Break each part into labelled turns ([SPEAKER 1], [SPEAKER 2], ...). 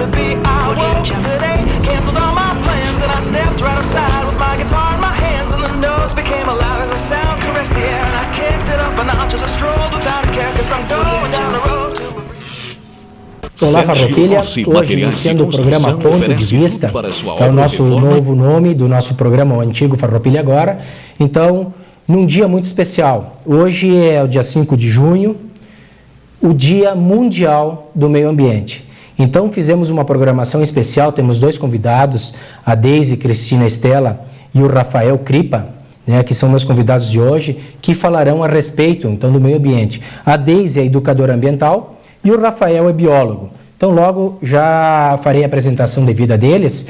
[SPEAKER 1] to be. I woke up today, canceled all my plans, and I stepped right outside with my guitar in my hands, and the notes became loud as the sound caressed the air, and I kicked it up a notch as I strolled without a care, 'cause I'm going down the road to...
[SPEAKER 2] Olá, Farroupilha, hoje iniciando o programa Ponto de Vista, é o nosso novo nome do nosso programa, o antigo Farroupilha Agora. Então, num dia muito especial, hoje é o dia 5 de junho, o Dia Mundial do Meio Ambiente. Então, fizemos uma programação especial, temos dois convidados, a Deise Cristina Estela e o Rafael Cripa, que são meus convidados de hoje, que falarão a respeito, então, do meio ambiente. A Deise é educadora ambiental e o Rafael é biólogo. Então, logo já farei a apresentação devida deles,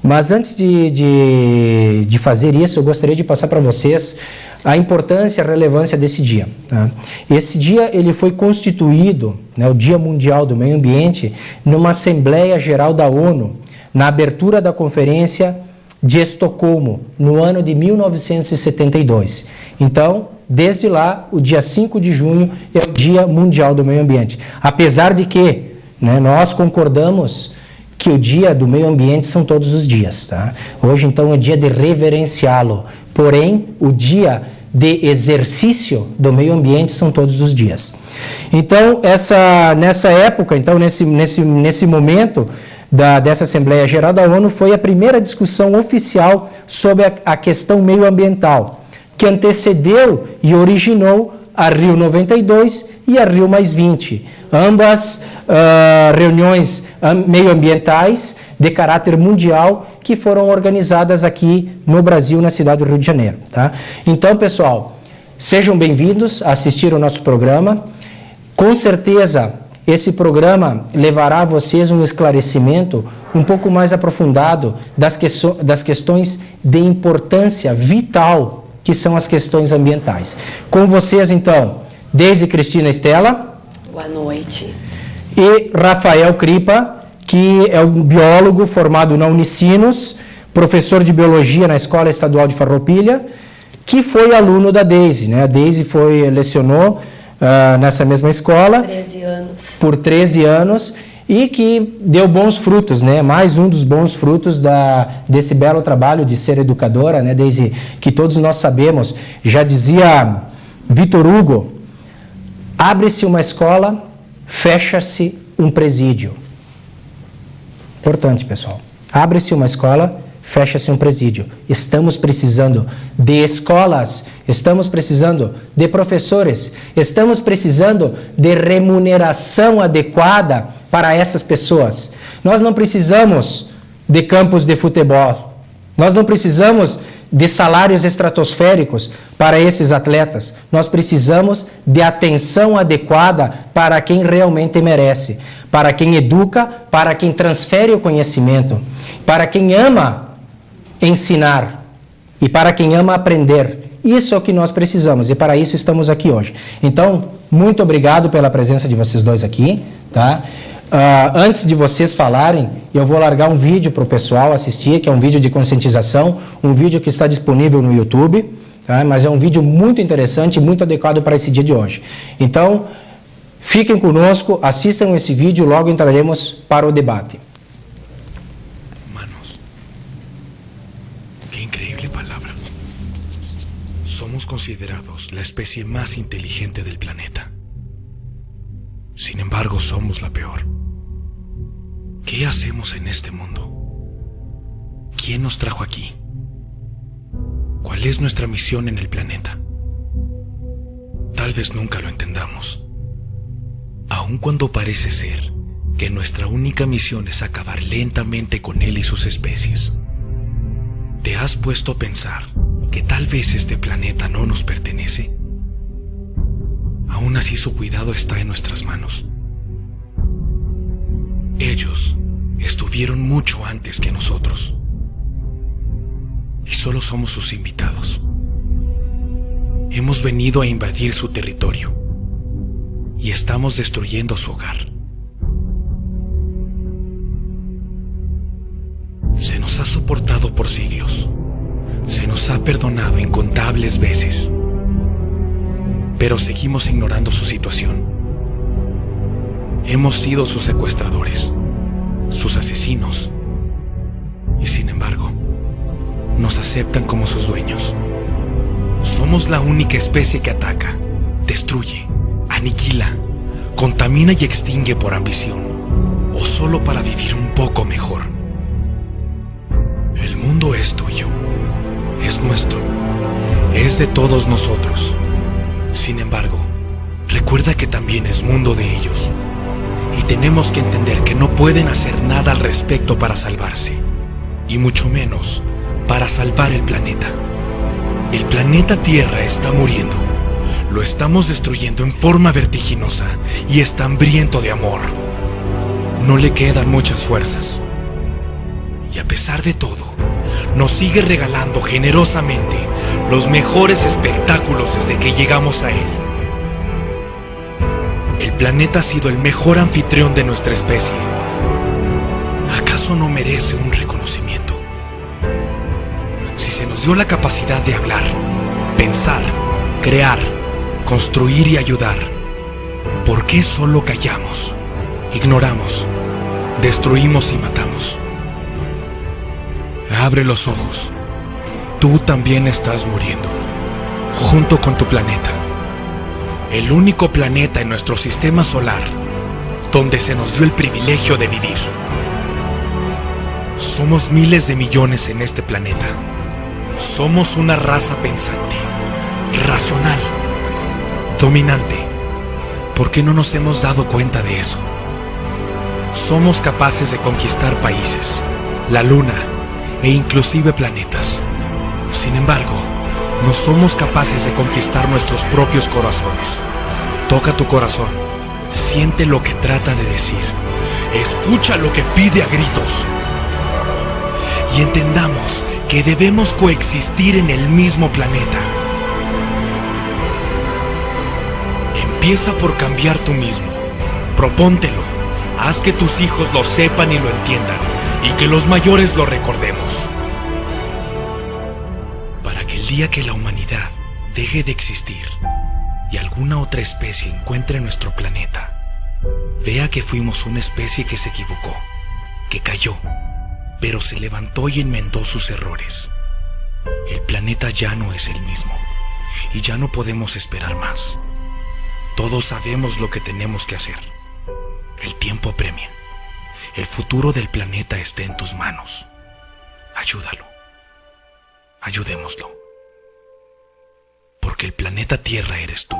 [SPEAKER 2] mas antes de fazer isso, eu gostaria de passar para vocês a importância e a relevância desse dia. Tá? Esse dia ele foi constituído, o Dia Mundial do Meio Ambiente, numa Assembleia Geral da ONU, na abertura da Conferência de Estocolmo, no ano de 1972. Então, desde lá, o dia 5 de junho é o Dia Mundial do Meio Ambiente. Apesar de que nós concordamos que o Dia do Meio Ambiente são todos os dias. Tá? Hoje, então, é dia de reverenciá-lo. Porém, o dia de exercício do meio ambiente são todos os dias. Então, nessa época, então, nesse momento dessa Assembleia Geral da ONU, foi a primeira discussão oficial sobre a questão meioambiental, que antecedeu e originou a Rio 92 e a Rio +20, ambas reuniões meioambientais de caráter mundial que foram organizadas aqui no Brasil, na cidade do Rio de Janeiro. Tá? Então, pessoal, sejam bem-vindos a assistir o nosso programa. Com certeza, esse programa levará a vocês um esclarecimento um pouco mais aprofundado das questões de importância vital que são as questões ambientais. Com vocês, então, Deise Cristina Estela.
[SPEAKER 3] Boa noite.
[SPEAKER 2] E Rafael Cripa, que é um biólogo formado na Unicinos, professor de biologia na Escola Estadual de Farroupilha, que foi aluno da Deise. A Deise lecionou nessa mesma escola
[SPEAKER 3] 13 anos.
[SPEAKER 2] Por 13 anos e que deu bons frutos, mais um dos bons frutos desse belo trabalho de ser educadora, Deise, que todos nós sabemos. Já dizia Vitor Hugo, abre-se uma escola, fecha-se um presídio. Importante, pessoal. Abre-se uma escola, fecha-se um presídio. Estamos precisando de escolas, estamos precisando de professores, estamos precisando de remuneração adequada para essas pessoas. Nós não precisamos de campos de futebol, nós não precisamos de salários estratosféricos para esses atletas. Nós precisamos de atenção adequada para quem realmente merece, para quem educa, para quem transfere o conhecimento, para quem ama ensinar e para quem ama aprender. Isso é o que nós precisamos e para isso estamos aqui hoje. Então, muito obrigado pela presença de vocês dois aqui. Tá? Antes de vocês falarem, eu vou largar um vídeo para o pessoal assistir, que é um vídeo de conscientização, um vídeo que está disponível no YouTube, tá? Mas é um vídeo muito interessante e muito adequado para esse dia de hoje. Então, fiquem conosco, assistam esse vídeo, logo entraremos para o debate.
[SPEAKER 4] Humanos. Qué increíble palabra. Somos considerados la especie más inteligente del planeta. Sin embargo, somos la peor. ¿Qué hacemos en este mundo? ¿Quién nos trajo aquí? ¿Cuál es nuestra misión en el planeta? Tal vez nunca lo entendamos. Aun cuando parece ser que nuestra única misión es acabar lentamente con él y sus especies. ¿Te has puesto a pensar que tal vez este planeta no nos pertenece? Aún así su cuidado está en nuestras manos. Ellos estuvieron mucho antes que nosotros. Y solo somos sus invitados. Hemos venido a invadir su territorio. Y estamos destruyendo su hogar. Se nos ha soportado por siglos. Se nos ha perdonado incontables veces. Pero seguimos ignorando su situación. Hemos sido sus secuestradores, sus asesinos. Y sin embargo, nos aceptan como sus dueños. Somos la única especie que ataca, destruye, aniquila, contamina y extingue por ambición, o solo para vivir un poco mejor. El mundo es tuyo, es nuestro, es de todos nosotros. Sin embargo, recuerda que también es mundo de ellos, y tenemos que entender que no pueden hacer nada al respecto para salvarse, y mucho menos para salvar el planeta. El planeta Tierra está muriendo. Lo estamos destruyendo en forma vertiginosa y está hambriento de amor. No le quedan muchas fuerzas. Y a pesar de todo, nos sigue regalando generosamente los mejores espectáculos desde que llegamos a él. El planeta ha sido el mejor anfitrión de nuestra especie. ¿Acaso no merece un reconocimiento? Si se nos dio la capacidad de hablar, pensar, crear, construir y ayudar, ¿por qué solo callamos, ignoramos, destruimos y matamos? Abre los ojos. Tú también estás muriendo, junto con tu planeta. El único planeta en nuestro sistema solar donde se nos dio el privilegio de vivir. Somos miles de millones en este planeta. Somos una raza pensante, racional, dominante. ¿Por qué no nos hemos dado cuenta de eso? Somos capaces de conquistar países, la luna e inclusive planetas. Sin embargo, no somos capaces de conquistar nuestros propios corazones. Toca tu corazón, siente lo que trata de decir, escucha lo que pide a gritos. Y entendamos que debemos coexistir en el mismo planeta. Empieza por cambiar tú mismo. Propóntelo. Haz que tus hijos lo sepan y lo entiendan, y que los mayores lo recordemos. Para que el día que la humanidad deje de existir y alguna otra especie encuentre nuestro planeta, vea que fuimos una especie que se equivocó, que cayó, pero se levantó y enmendó sus errores. El planeta ya no es el mismo, y ya no podemos esperar más. Todos sabemos lo que tenemos que hacer. El tiempo apremia. El futuro del planeta está en tus manos. Ayúdalo. Ayudémoslo. Porque el planeta Tierra eres tú.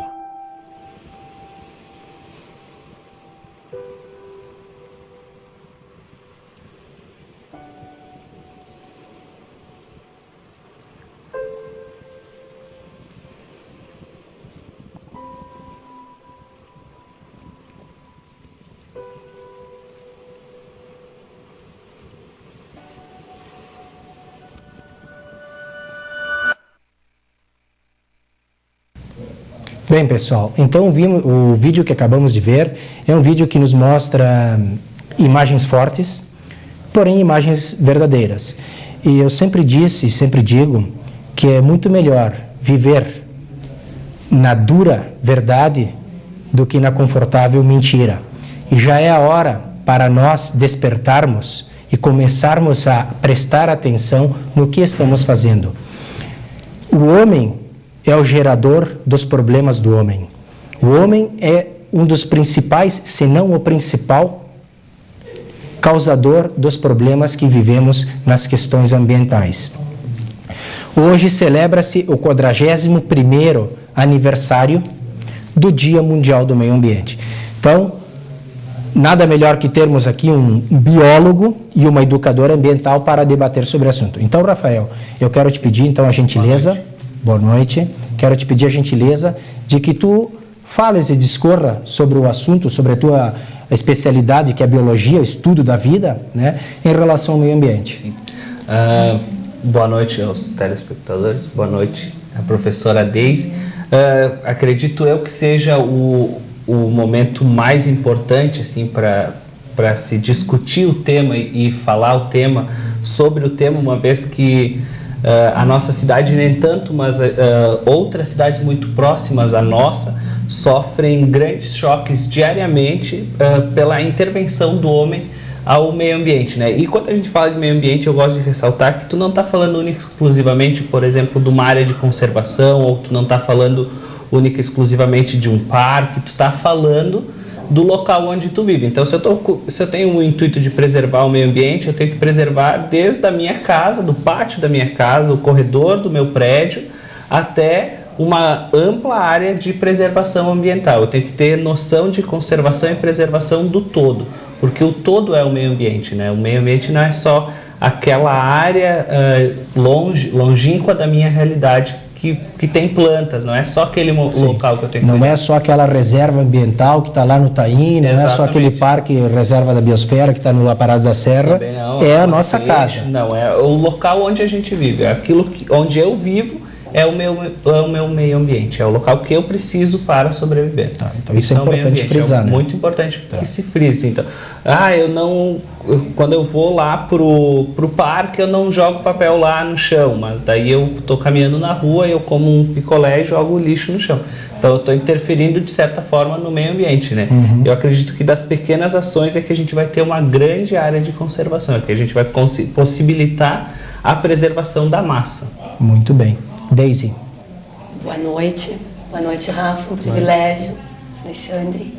[SPEAKER 2] Bem, pessoal, então o vídeo que acabamos de ver é um vídeo que nos mostra imagens fortes, porém imagens verdadeiras. E eu sempre disse e sempre digo que é muito melhor viver na dura verdade do que na confortável mentira. E já é a hora para nós despertarmos e começarmos a prestar atenção no que estamos fazendo. O homem é o gerador dos problemas do homem. O homem é um dos principais, se não o principal, causador dos problemas que vivemos nas questões ambientais. Hoje celebra-se o 41º aniversário do Dia Mundial do Meio Ambiente. Então, nada melhor que termos aqui um biólogo e uma educadora ambiental para debater sobre o assunto. Então, Rafael, eu quero te pedir então a gentileza... Boa noite. Quero te pedir a gentileza de que tu fales e discorra sobre o assunto, sobre a tua especialidade, que é a biologia, o estudo da vida, né, em relação ao meio ambiente.
[SPEAKER 5] Sim. Boa noite aos telespectadores, boa noite à professora Deise. Acredito eu que seja o momento mais importante assim, para se discutir o tema e falar o tema, sobre o tema, uma vez que a nossa cidade nem tanto, mas outras cidades muito próximas à nossa sofrem grandes choques diariamente pela intervenção do homem ao meio ambiente, né? E quando a gente fala de meio ambiente, eu gosto de ressaltar que tu não está falando única e exclusivamente, por exemplo, de uma área de conservação, ou tu não está falando única e exclusivamente de um parque, tu está falando do local onde tu vive. Então, se eu tenho o intuito de preservar o meio ambiente, eu tenho que preservar desde a minha casa, do pátio da minha casa, o corredor do meu prédio, até uma ampla área de preservação ambiental. Eu tenho que ter noção de conservação e preservação do todo, porque o todo é o meio ambiente, né? O meio ambiente não é só aquela área longínqua da minha realidade que tem plantas, não é só aquele local que eu tenho que
[SPEAKER 2] Não é só aquela reserva ambiental que está lá no Taim, não é só aquele parque reserva da biosfera que está no Aparado da Serra,
[SPEAKER 5] não,
[SPEAKER 2] é a nossa casa.
[SPEAKER 5] Não, é o local onde a gente vive, é aquilo onde eu vivo, é o meu meio ambiente, é o local que eu preciso para sobreviver.
[SPEAKER 2] Tá, então isso é importante frisar, né?
[SPEAKER 5] Muito importante que se frise. Então, quando eu vou lá pro parque, eu não jogo papel lá no chão, mas daí eu estou caminhando na rua, eu como um picolé e jogo lixo no chão. Então eu estou interferindo de certa forma no meio ambiente, né? Eu acredito que das pequenas ações é que a gente vai ter uma grande área de conservação, é que a gente vai possibilitar a preservação da massa.
[SPEAKER 2] Muito bem. Daisy.
[SPEAKER 3] Boa noite, Rafa, um privilégio, Alexandre.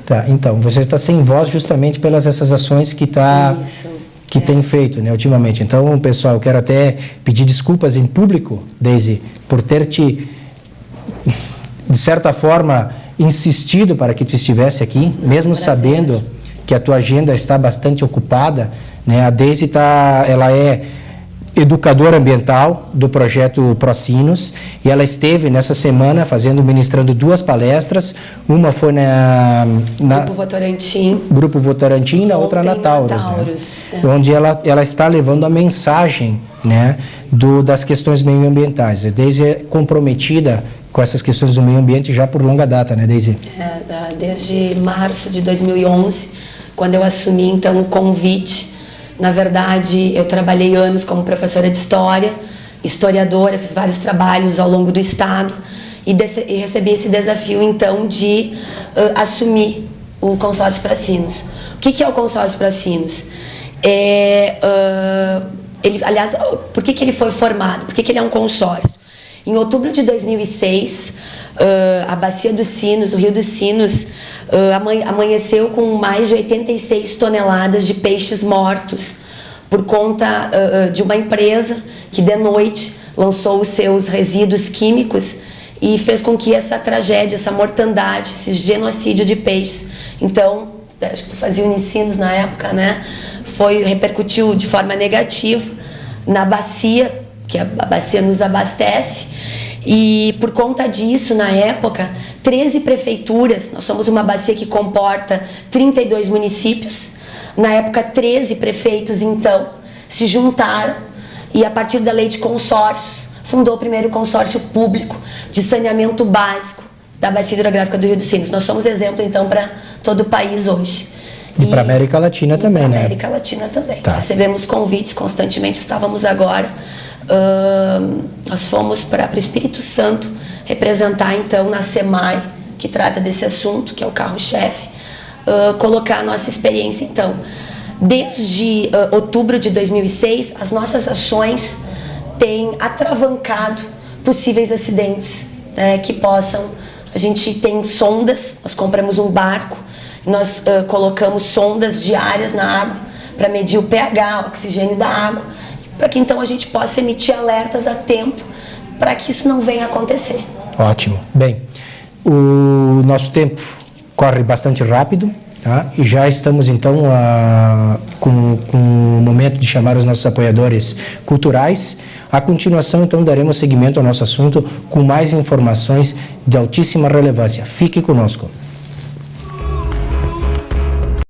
[SPEAKER 2] Tá, então, você está sem voz justamente pelas essas ações que tem feito, né, ultimamente. Então, pessoal, eu quero até pedir desculpas em público, Daisy, por ter te, de certa forma, insistido para que tu estivesse aqui, mesmo sabendo que a tua agenda está bastante ocupada, né? A Daisy ela é educadora ambiental do projeto Procinos, e ela esteve nessa semana ministrando 2 palestras. Uma foi na Grupo Votorantim, na outra na Taurus, né? Onde ela está levando a mensagem, né, das questões meioambientais. A Daisy é comprometida com essas questões do meio ambiente já por longa data, né, Daisy?
[SPEAKER 3] Desde março de 2011, quando eu assumi então o convite. Na verdade, eu trabalhei anos como professora de história, historiadora, fiz vários trabalhos ao longo do estado e recebi esse desafio, então, de assumir o Consórcio Procinos. O que é o Consórcio Procinos? Aliás, por que ele foi formado? Por que ele é um consórcio? Em outubro de 2006, a Bacia dos Sinos, o Rio dos Sinos, amanheceu com mais de 86 toneladas de peixes mortos por conta de uma empresa que de noite lançou os seus resíduos químicos e fez com que essa tragédia, essa mortandade, esse genocídio de peixes, então, acho que tu fazia Unicinos na época, né? Repercutiu de forma negativa na bacia, que a bacia nos abastece, e por conta disso, na época, 13 prefeituras, nós somos uma bacia que comporta 32 municípios, na época 13 prefeitos, então, se juntaram e a partir da lei de consórcios, fundou o primeiro consórcio público de saneamento básico da bacia hidrográfica do Rio dos Sinos. Nós somos exemplo, então, para todo o país hoje.
[SPEAKER 2] E para a América Latina também, né?
[SPEAKER 3] América Latina também.
[SPEAKER 2] Tá.
[SPEAKER 3] Recebemos convites constantemente, estávamos agora... nós fomos para o Espírito Santo representar então na SEMAI, que trata desse assunto, que é o carro-chefe, colocar a nossa experiência. Então, desde outubro de 2006, as nossas ações têm atravancado possíveis acidentes, né, que possam... A gente tem sondas, nós compramos um barco, nós colocamos sondas diárias na água para medir o pH, o oxigênio da água, para que então a gente possa emitir alertas a tempo para que isso não venha a acontecer.
[SPEAKER 2] Ótimo. Bem, o nosso tempo corre bastante rápido, tá? E já estamos então com o momento de chamar os nossos apoiadores culturais. A continuação, então, daremos seguimento ao nosso assunto com mais informações de altíssima relevância. Fique conosco.